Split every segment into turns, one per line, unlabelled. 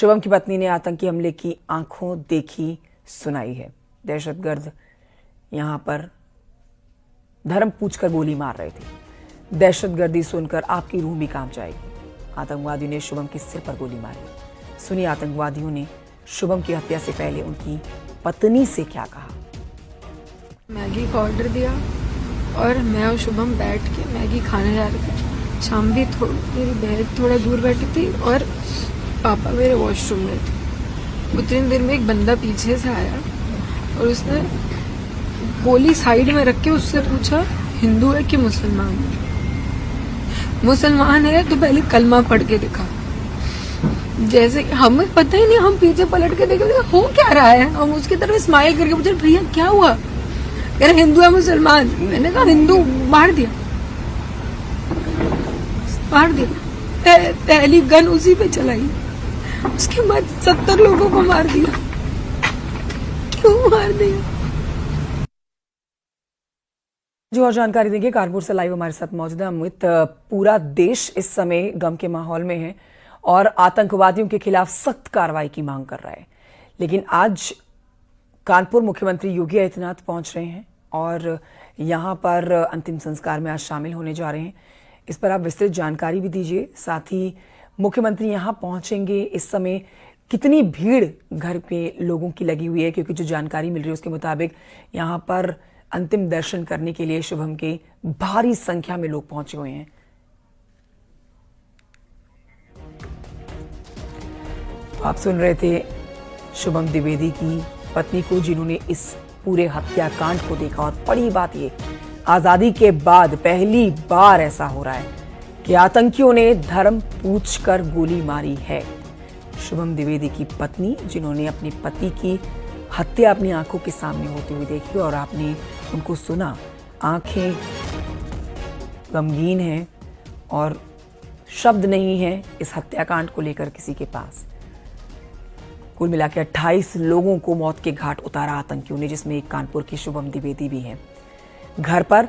शुभम की पत्नी ने आतंकी हमले की आंखों देखी सुनाई है। दहशतगर्द यहां पर धर्म पूछकर गोली मार रहे थे। दहशतगर्दी सुनकर आपकी रूह भी कांप जाएगी। आतंकवादियों ने शुभम के सिर पर गोली मारी। सुनिए आतंकवादियों ने शुभम की हत्या से पहले उनकी पत्नी से क्या कहा।
मैगी का ऑर्डर दिया और मैं और शुभम बैठ के मैगी खाने जा रहे थे। शाम भी मेरी बहन थोड़ा दूर बैठी थी और पापा मेरे वॉशरूम में थे। उतनी देर में एक बंदा पीछे से आया और उसने गोली साइड में रख के उससे पूछा हिंदू है कि मुसलमान है। मुसलमान है तो पहले कलमा पढ़ के दिखा। जैसे हमें पता ही नहीं, हम पीछे पलट के देखे हो क्या रहा है। हम उसकी तरफ स्माइल करके पूछे भैया क्या हुआ, कह रहे हिंदू है मुसलमान। मैंने कहा हिंदू, मार दिया। पहली गन उसी पे चलाई, उसके बाद 70 लोगों को मार दिया। क्यों मार दिया?
जो और जानकारी देंगे कानपुर से लाइव हमारे साथ मौजूद है अमित। पूरा देश इस समय गम के माहौल में है और आतंकवादियों के खिलाफ सख्त कार्रवाई की मांग कर रहा है, लेकिन आज कानपुर मुख्यमंत्री योगी आदित्यनाथ पहुंच रहे हैं और यहां पर अंतिम संस्कार में आज शामिल होने जा रहे हैं। इस पर आप विस्तृत जानकारी भी दीजिए। साथ ही मुख्यमंत्री यहां पहुंचेंगे, इस समय कितनी भीड़ घर पे लोगों की लगी हुई है, क्योंकि जो जानकारी मिल रही है उसके मुताबिक यहां पर अंतिम दर्शन करने के लिए शुभम के भारी संख्या में लोग पहुंचे हुए हैं। आप सुन रहे थे शुभम द्विवेदी की पत्नी को, जिन्होंने इस पूरे हत्याकांड को देखा। और बड़ी बात ये, आजादी के बाद पहली बार ऐसा हो रहा है कि आतंकियों ने धर्म पूछकर गोली मारी है। शुभम द्विवेदी की पत्नी, जिन्होंने अपने पति की हत्या अपनी आंखों के सामने होती हुई देखी और आपने उनको सुना। आंखें गमगीन हैं और शब्द नहीं है इस हत्याकांड को लेकर किसी के पास। कुल मिलाकर 28 लोगों को मौत के घाट उतारा आतंकियों ने, जिसमें एक कानपुर की शुभम द्विवेदी भी है। घर पर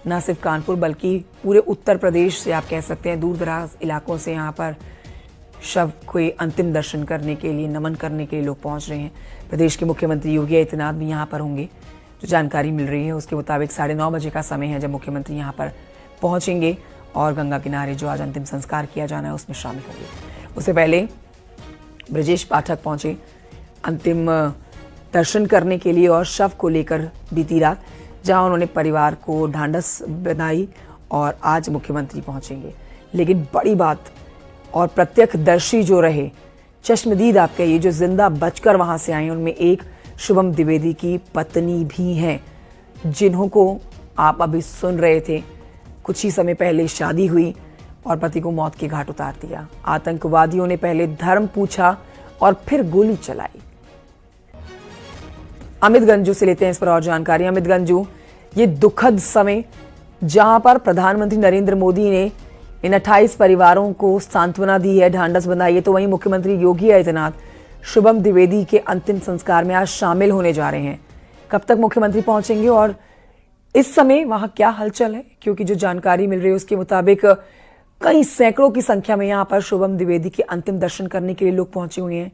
न सिर्फ कानपुर बल्कि पूरे उत्तर प्रदेश से, आप कह सकते हैं दूर दराज इलाकों से यहाँ पर शव के अंतिम दर्शन करने के लिए, नमन करने के लिए लोग पहुंच रहे हैं। प्रदेश के मुख्यमंत्री योगी आदित्यनाथ भी यहाँ पर होंगे। जो जानकारी मिल रही है उसके मुताबिक 9:30 बजे का समय है जब मुख्यमंत्री यहाँ पर पहुंचेंगे और गंगा किनारे जो आज अंतिम संस्कार किया जाना है उसमें शामिल होंगे। उससे पहले ब्रजेश पाठक पहुंचे अंतिम दर्शन करने के लिए और शव को लेकर बीती रात, जहां उन्होंने परिवार को ढांढस बंधाई और आज मुख्यमंत्री पहुंचेंगे। लेकिन बड़ी बात, और प्रत्यक्षदर्शी जो रहे, चश्मदीद आप कहिए, जो जिंदा बचकर वहां से आए, उनमें एक शुभम द्विवेदी की पत्नी भी हैं, जिन्हों को आप अभी सुन रहे थे। कुछ ही समय पहले शादी हुई और पति को मौत के घाट उतार दिया। आतंकवादियों ने पहले धर्म पूछा और फिर गोली चलाई। अमित गंजू से लेते हैं इस पर और जानकारी। अमित गंजू, ये दुखद समय जहां पर प्रधानमंत्री नरेंद्र मोदी ने इन 28 परिवारों को सांत्वना दी है, ढांढस बंधाई है, तो वहीं मुख्यमंत्री योगी आदित्यनाथ शुभम द्विवेदी के अंतिम संस्कार में आज शामिल होने जा रहे हैं। कब तक मुख्यमंत्री पहुंचेंगे और इस समय वहां क्या हलचल है? क्योंकि जो जानकारी मिल रही है उसके मुताबिक कई सैकड़ों की संख्या में यहां पर शुभम द्विवेदी के अंतिम दर्शन करने के लिए लोग पहुंचे हुए हैं।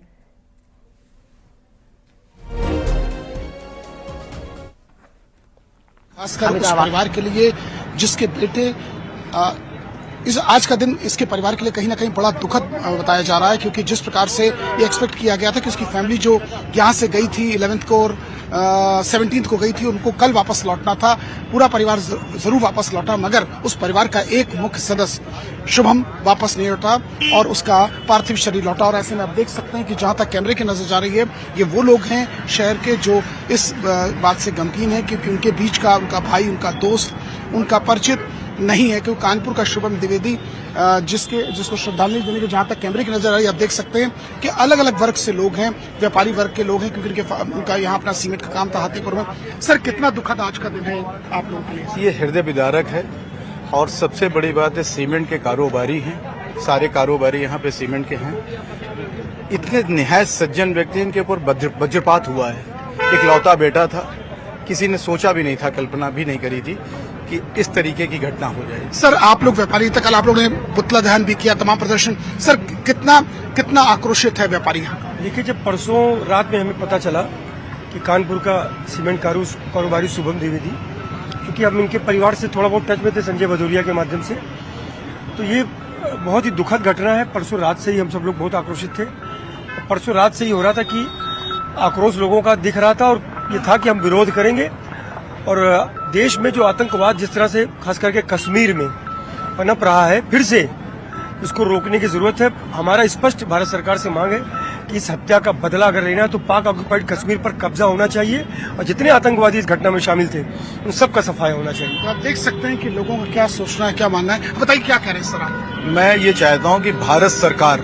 खासकर उस परिवार के लिए जिसके बेटे इस आज का दिन इसके परिवार के लिए कहीं ना कहीं बड़ा दुखद बताया जा रहा है, क्योंकि जिस प्रकार से ये एक्सपेक्ट किया गया था कि उसकी फैमिली जो यहाँ से गई थी 11th को और 17th को गई थी, उनको कल वापस लौटना था। पूरा परिवार जरूर वापस लौटा, मगर उस परिवार का एक मुख्य सदस्य शुभम वापस नहीं लौटा और उसका पार्थिव शरीर लौटा। और ऐसे में आप देख सकते हैं कि जहां तक कैमरे की नजर जा रही है, ये वो लोग हैं शहर के जो इस बात से गमगीन है, क्योंकि उनके बीच का उनका भाई, उनका दोस्त, उनका परिचित नहीं है। क्योंकि कानपुर का शुभम द्विवेदी जिसको श्रद्धांजलि देने के जहां तक कैमरे की नजर आ रही है, आप देख सकते हैं कि अलग अलग वर्ग से लोग हैं, व्यापारी वर्ग के लोग हैं, क्योंकि उनका यहाँ अपना सीमेंट का काम था हाथीपुर में। सर, कितना दुखद आज का दिन है आप लोगों के लिए?
ये हृदय विदारक है और सबसे बड़ी बात है सीमेंट के कारोबारी हैं, सारे कारोबारी यहाँ पे सीमेंट के हैं। इतने निहायत सज्जन व्यक्ति, इनके ऊपर वज्रपात हुआ है। एक लौता बेटा था, किसी ने सोचा भी नहीं था, कल्पना भी नहीं करी थी कि इस तरीके की घटना हो जाए।
सर, आप लोग व्यापारी थे, कल आप लोगों ने पुतला दहन भी किया, तमाम प्रदर्शन। सर, कितना आक्रोशित है व्यापारी यहाँ का?
देखिए, जब परसों रात में हमें पता चला कि कानपुर का सीमेंट कारोबारी शुभम द्विवेदी, क्योंकि हम इनके परिवार से थोड़ा बहुत टच में थे संजय भदौरिया के माध्यम से, तो ये बहुत ही दुखद घटना है। परसों रात से ही हम सब लोग बहुत आक्रोशित थे। परसों रात से ही हो रहा था कि आक्रोश लोगों का दिख रहा था और ये था कि हम विरोध करेंगे। और देश में जो आतंकवाद जिस तरह से खास करके कश्मीर में पनप रहा है, फिर से इसको रोकने की जरूरत है। हमारा स्पष्ट भारत सरकार से मांग है कि इस हत्या का बदला अगर लेना है तो पाक ऑक्युपाइड कश्मीर पर कब्जा होना चाहिए और जितने आतंकवादी इस घटना में शामिल थे उन सबका सफाया होना चाहिए।
तो आप देख सकते हैं कि लोगों का क्या सोचना है, क्या मानना है। बताइए क्या कह रहे हैं सर आप?
मैं ये चाहता हूं कि भारत सरकार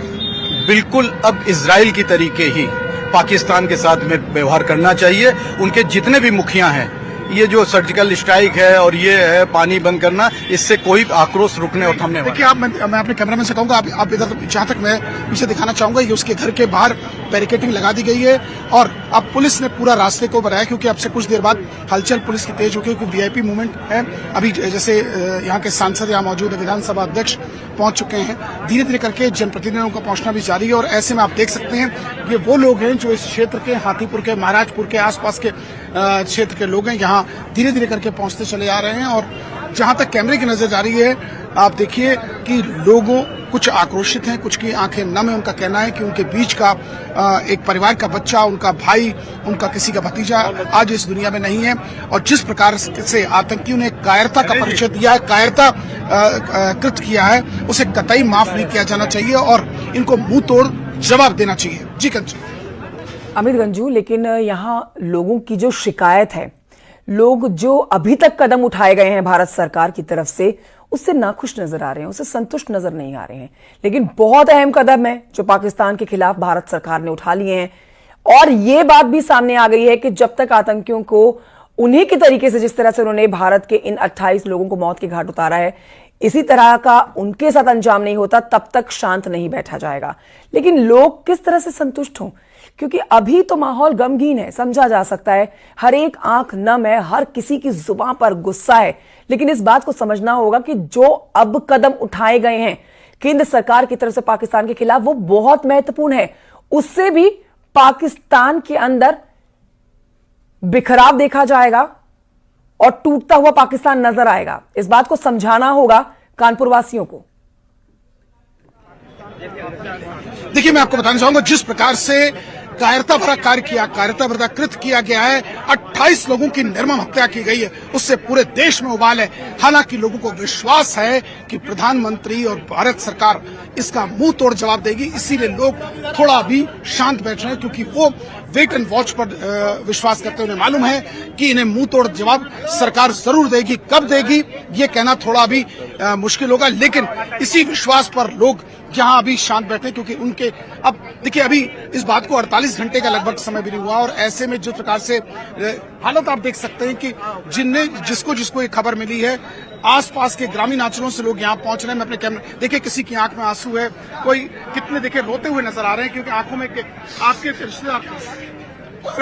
बिल्कुल अब इजराइल की तरीके ही पाकिस्तान के साथ में व्यवहार करना चाहिए। उनके जितने भी मुखिया हैं, ये जो सर्जिकल स्ट्राइक है और ये है पानी बंद करना, इससे कोई आक्रोश रुकने और थमने वाला।
देखिए, मैं अपने कैमरामैन से कहूंगा आप इधर, जहां तक मैं पीछे दिखाना चाहूंगा, ये उसके घर के बाहर बैरिकेडिंग लगा दी गई है और अब पुलिस ने पूरा रास्ते को बनाया, क्योंकि अब से कुछ देर बाद हलचल पुलिस की तेज होगी, क्योंकि वीआईपी मूवमेंट है। अभी जैसे यहाँ के सांसद यहाँ मौजूद है, विधानसभा अध्यक्ष पहुंच चुके हैं, धीरे धीरे करके जनप्रतिनिधियों का पहुंचना भी जारी है। और ऐसे में आप देख सकते हैं ये वो लोग हैं जो इस क्षेत्र के, हाथीपुर के, महाराजपुर के आसपास के क्षेत्र के लोग हैं, यहाँ धीरे धीरे करके पहुंचते चले आ रहे हैं। और जहां तक कैमरे की नजर जा रही है, आप देखिए कि लोगों कुछ आक्रोशित हैं, कुछ की आंखें नम है। उनका कहना है कि उनके बीच का एक परिवार का बच्चा, उनका भाई, उनका किसी का भतीजा आज इस दुनिया में नहीं है। और जिस प्रकार से आतंकियों ने कायरता का परिचय दिया है, कायरता कृत किया है, उसे कतई माफ नहीं किया जाना चाहिए और इनको मुंह तोड़ जवाब देना चाहिए। जी कंचन।
अमित गंजू, लेकिन यहाँ लोगों की जो शिकायत है, लोग जो अभी तक कदम उठाए गए हैं भारत सरकार की तरफ से, उससे नाखुश नजर आ रहे हैं, उससे संतुष्ट नजर नहीं आ रहे हैं। लेकिन बहुत अहम कदम है जो पाकिस्तान के खिलाफ भारत सरकार ने उठा लिए हैं। और ये बात भी सामने आ गई है कि जब तक आतंकियों को उन्हीं के तरीके से, जिस तरह से उन्होंने भारत के इन 28 लोगों को मौत के घाट उतारा है, इसी तरह का उनके साथ अंजाम नहीं होता, तब तक शांत नहीं बैठा जाएगा। लेकिन लोग किस तरह से संतुष्ट हों, क्योंकि अभी तो माहौल गमगीन है, समझा जा सकता है, हर एक आंख नम है, हर किसी की जुबान पर गुस्सा है। लेकिन इस बात को समझना होगा कि जो अब कदम उठाए गए हैं केंद्र सरकार की तरफ से पाकिस्तान के खिलाफ, वो बहुत महत्वपूर्ण है। उससे भी पाकिस्तान के अंदर बिखराव देखा जाएगा और टूटता हुआ पाकिस्तान नजर आएगा। इस बात को समझाना होगा कानपुर वासियों को।
देखिए, मैं आपको बताना चाहूंगा, जिस प्रकार से कायरता भरा कार्य किया, कायरता भरा कृत किया गया है, 28 लोगों की निर्मम हत्या की गई है, उससे पूरे देश में उबाल है। हालांकि लोगों को विश्वास है कि प्रधानमंत्री और भारत सरकार इसका मुंह तोड़ जवाब देगी, इसीलिए लोग थोड़ा अभी शांत बैठ रहे हैं, क्योंकि वो वेट एंड वॉच पर विश्वास करते हैं। उन्हें मालूम है कि इन्हें मुंह तोड़ जवाब सरकार जरूर देगी। कब देगी ये कहना थोड़ा अभी मुश्किल होगा, लेकिन इसी विश्वास पर लोग यहाँ अभी शांत बैठे, क्योंकि उनके अब देखिए, अभी इस बात को 48 घंटे का लगभग समय भी नहीं हुआ और ऐसे में जिस प्रकार से हालत आप देख सकते हैं कि जिसको ये खबर मिली है, आसपास के ग्रामीण अंचलों से लोग यहाँ पहुंच रहे हैं। मैं अपने कैमरे देखिए, किसी की आंख में आंसू है, कोई कितने देखिए रोते हुए नजर आ रहे हैं, क्योंकि आंखों में आपके रिश्तेदार,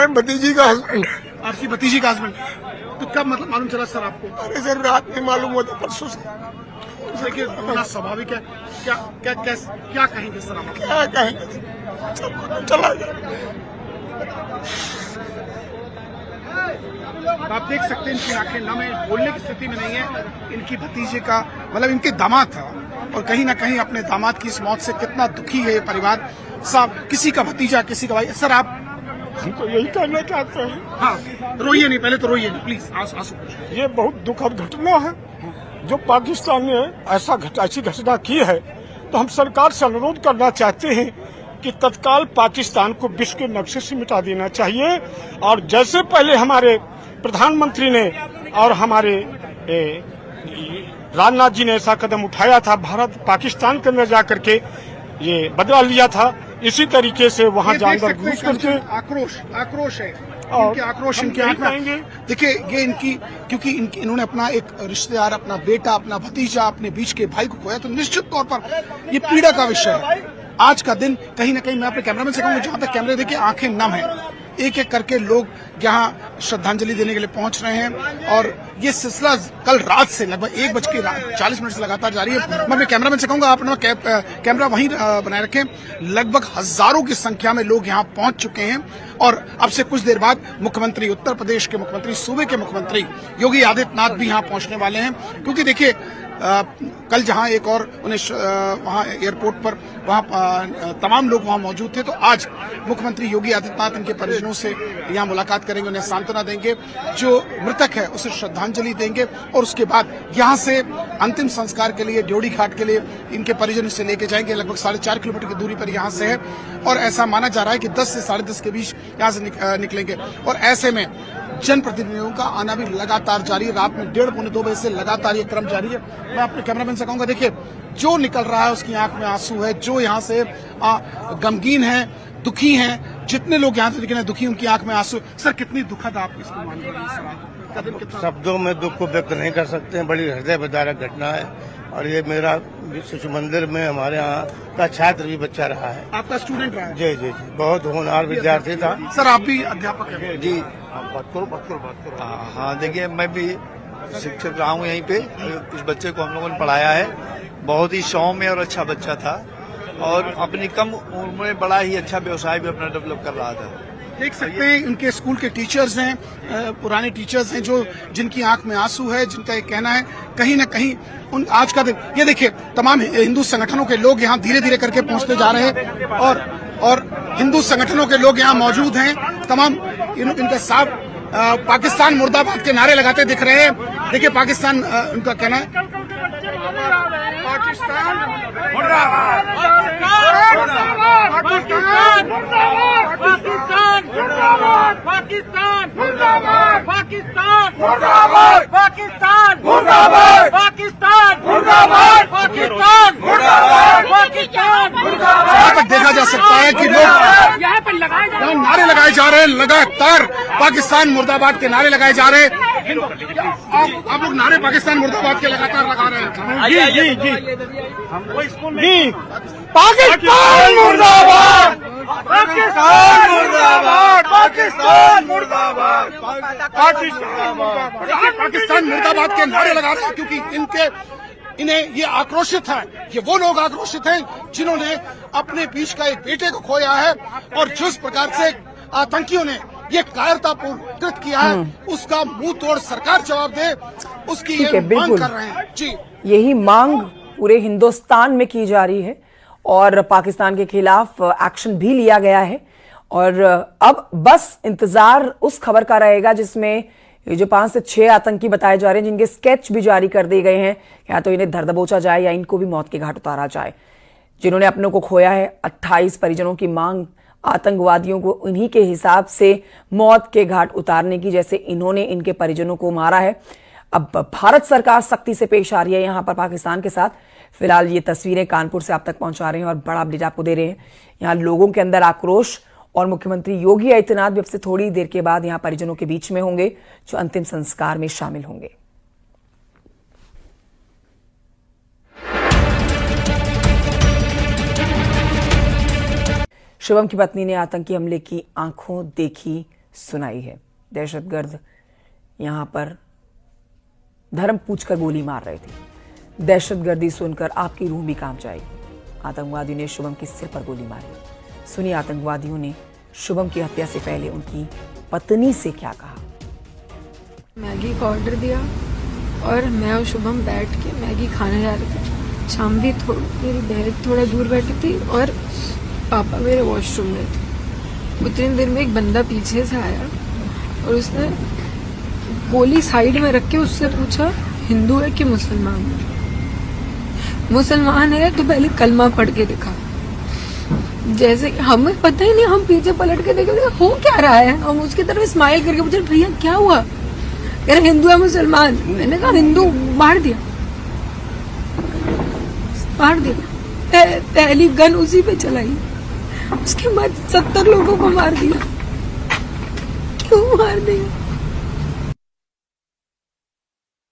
भतीजी का हस्बैंड,
आपकी भतीजी का हस्बैंड। तो कब मतलब मालूम चला सर आपको?
अरे सर, रात में मालूम हुआ था, परसों से।
देखिए, बड़ा स्वाभाविक है। क्या कहेंगे सर आप?
क्या कहेंगे, सब चला गया।
आप देख सकते हैं इनकी आंखें नम है, बोलने की स्थिति में नहीं है। इनकी भतीजे का मतलब इनके दामाद था, और कहीं ना कहीं अपने दामाद की इस मौत से कितना दुखी है ये परिवार। साहब, किसी का भतीजा, किसी का भाई। सर, आप
हमको यही कहना चाहते हैं।
हाँ, रोइए नहीं, पहले तो रोइए नहीं प्लीज, आंसू।
ये बहुत दुखद घटना है जो पाकिस्तान ने ऐसी घटना की है। तो हम सरकार से अनुरोध करना चाहते हैं कि तत्काल पाकिस्तान को विश्व के नक्शे से मिटा देना चाहिए। और जैसे पहले हमारे प्रधानमंत्री ने और हमारे राजनाथ जी ने ऐसा कदम उठाया था, भारत पाकिस्तान के अंदर जाकर के ये बदला लिया था, इसी तरीके से वहाँ जानवर घुस करके
आक्रोश है। इनके आक्रोश, इनके आंख में देखिए, ये इनकी, क्योंकि इन्होंने अपना एक रिश्तेदार, अपना बेटा, अपना भतीजा, अपने बीच के भाई को खोया, तो निश्चित तौर पर ये पीड़ा का विषय है। आज का दिन कहीं ना कहीं, मैं अपने कैमरामैन से कहूंगा, जहां तक कैमरे देखिए, आंखें नम है। एक एक करके लोग यहाँ श्रद्धांजलि देने के लिए पहुंच रहे हैं। और ये सिलसिला कल रात से लगभग 1:40 से लगातार जारी है। मैं अपने कैमरामैन से कहूंगा आप अपना कैमरा वहीं बनाए रखें। लगभग हजारों की संख्या में लोग यहाँ पहुंच चुके हैं और अब से कुछ देर बाद मुख्यमंत्री, उत्तर प्रदेश के मुख्यमंत्री, सूबे के मुख्यमंत्री योगी आदित्यनाथ भी यहाँ पहुंचने वाले हैं। क्योंकि देखिए कल जहां एक और उन्हें वहां एयरपोर्ट पर वहां तमाम लोग वहां मौजूद थे, तो आज मुख्यमंत्री योगी आदित्यनाथ इनके परिजनों से यहां मुलाकात करेंगे, उन्हें सांत्वना देंगे, जो मृतक है उसे श्रद्धांजलि देंगे और उसके बाद यहां से अंतिम संस्कार के लिए ड्योढ़ी घाट के लिए इनके परिजन से लेके जाएंगे। लगभग 4.5 किलोमीटर की दूरी पर यहां से है और ऐसा माना जा रहा है कि 10 से 10:30 के बीच यहां से निकलेंगे। और ऐसे में जनप्रतिनिधियों का आना भी लगातार जारी है। रात में 1:30-2 बजे से लगातार ये क्रम जारी है। मैं अपने कैमरामैन से कहूंगा, देखिए जो निकल रहा है उसकी आंख में आंसू है, जो यहाँ से गमगीन है, दुखी हैं, जितने लोग यहाँ से निकले हैं दुखी, उनकी आंख में आंसू। सर कितनी दुखद आप इसको मान रहे हैं?
शब्दों में दुख को व्यक्त नहीं कर सकते हैं। बड़ी हृदय विदारक घटना है और ये मेरा शिशु मंदिर में हमारे यहाँ का छात्र भी बच्चा रहा है।
आपका स्टूडेंट रहा है?
जी जी जी, बहुत होनहार विद्यार्थी था।
सर आप भी अध्यापक हैं?
जी
बात करो। हाँ देखिए, मैं भी शिक्षक रहा हूँ यहीं पे। इस बच्चे को हम लोगों ने पढ़ाया है। बहुत ही सौम्य और अच्छा बच्चा था और अपनी कम उम्र में बड़ा ही अच्छा व्यवसाय भी अपना डेवलप कर रहा था।
देख सकते हैं उनके स्कूल के टीचर्स हैं, पुराने टीचर्स हैं, जो जिनकी आंख में आंसू है, जिनका ये कहना है कहीं न कहीं उन आज का दिन। ये देखिए तमाम हिंदू संगठनों के लोग यहाँ धीरे धीरे करके पहुंचते जा रहे हैं और हिंदू संगठनों के लोग यहाँ मौजूद हैं। तमाम इनके साथ पाकिस्तान मुर्दाबाद के नारे लगाते दिख रहे हैं। देखिए पाकिस्तान उनका कहना है पाकिस्तान मुर्दाबाद,
पाकिस्तान मुर्दाबाद, पाकिस्तान मुर्दाबाद, पाकिस्तान मुर्दाबाद, पाकिस्तान मुर्दाबाद, पाकिस्तान मुर्दाबाद, पाकिस्तान मुर्दाबाद, पाकिस्तान मुर्दाबाद, पाकिस्तान मुर्दाबाद।
यहाँ तक देखा जा सकता है कि लोग यहाँ पर नारे लगाए जा रहे हैं, लगातार पाकिस्तान मुर्दाबाद के नारे लगाए जा रहे हैं। आप लोग नारे पाकिस्तान मुर्दाबाद के लगातार लगा रहे हैं?
जी पाकिस्तान मुर्दाबाद, पाकिस्तान मुर्दाबाद, पाकिस्तान मुर्दाबाद,
पाकिस्तान मुर्दाबाद के नारे लगा रहे हैं क्योंकि इन्हें ये आक्रोशित है। ये वो लोग आक्रोशित हैं जिन्होंने अपने बीच का एक बेटे को खोया है और जिस प्रकार से आतंकियों ने ये कायरतापूर्ण कृत्य किया है उसका मुंह तोड़ सरकार जवाब दे, उसकी ये मांग कर रहे हैं। जी
यही मांग पूरे हिंदुस्तान में की जा रही है और पाकिस्तान के खिलाफ एक्शन भी लिया गया है। और अब बस इंतजार उस खबर का रहेगा जिसमें ये जो 5 से 6 आतंकी बताए जा रहे हैं, जिनके स्केच भी जारी कर दिए गए हैं, या तो इन्हें धर दबोचा जाए या इनको भी मौत के घाट उतारा जाए। जिन्होंने अपनों को खोया है, 28 परिजनों की मांग आतंकवादियों को इन्हीं के हिसाब से मौत के घाट उतारने की, जैसे इन्होंने इनके परिजनों को मारा है। अब भारत सरकार सख्ती से पेश आ रही है यहां पर पाकिस्तान के साथ। फिलहाल ये तस्वीरें कानपुर से आप तक पहुंचा रहे हैं और बड़ा अपडेट आपको दे रहे हैं। यहां लोगों के अंदर आक्रोश और मुख्यमंत्री योगी आदित्यनाथ भी अब से थोड़ी देर के बाद यहां परिजनों के बीच में होंगे, जो अंतिम संस्कार में शामिल होंगे। शुभम की पत्नी ने आतंकी हमले की आंखों देखी सुनाई है। दहशतगर्द यहां पर धर्म पूछकर गोली मार रहे थे। दहशतगर्दी सुनकर आपकी रूह भी कांप जाएगी। आतंकवादियों ने शुभम के सिर पर गोली मारी। सुनिए आतंकवादियों ने शुभम की हत्या से पहले उनकी पत्नी से क्या कहा।
मैगी का ऑर्डर दिया और मैं और शुभम बैठ के मैगी खाने जा रहे थे। शाम भी मेरी बहन थोड़ा दूर बैठी थी और पापा मेरे वॉशरूम में थे। उतनी देर में एक बंदा पीछे से आया और उसने गोली साइड में रख के उससे पूछा हिंदू है कि मुसलमान है। मुसलमान है तो पहले कलमा पढ़ के दिखा। जैसे हमें पता ही नहीं, हम पीछे पलट के देखे हो क्या रहा है। हम उसकी तरफ स्माइल करके पूछे भैया क्या हुआ, कह रहे हिंदू है मुसलमान। मैंने कहा हिंदू, मार दिया। पहली गन उसी पे चलाई, उसके बाद 70 लोगों को मार दिया। क्यों मार दिया?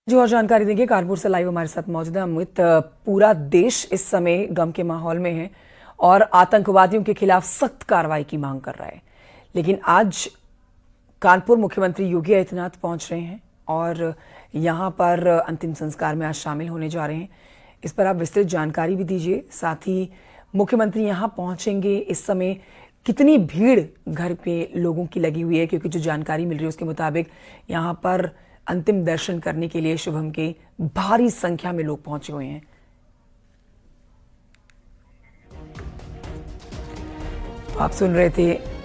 जो और जानकारी देंगे कानपुर से लाइव हमारे साथ मौजूद है अमित। पूरा देश इस समय गम के माहौल में है और आतंकवादियों के खिलाफ सख्त कार्रवाई की मांग कर रहा है, लेकिन आज कानपुर मुख्यमंत्री योगी आदित्यनाथ पहुंच रहे हैं और यहां पर अंतिम संस्कार में आज शामिल होने जा रहे हैं। इस पर आप विस्तृत जानकारी भी दीजिए। साथ ही मुख्यमंत्री यहां पहुंचेंगे, इस समय कितनी भीड़ घर पे लोगों की लगी हुई है, क्योंकि जो जानकारी मिल रही है उसके मुताबिक यहां पर अंतिम दर्शन करने के लिए शुभम के भारी संख्या में लोग पहुंचे हुए हैं। आप सुन रहे थे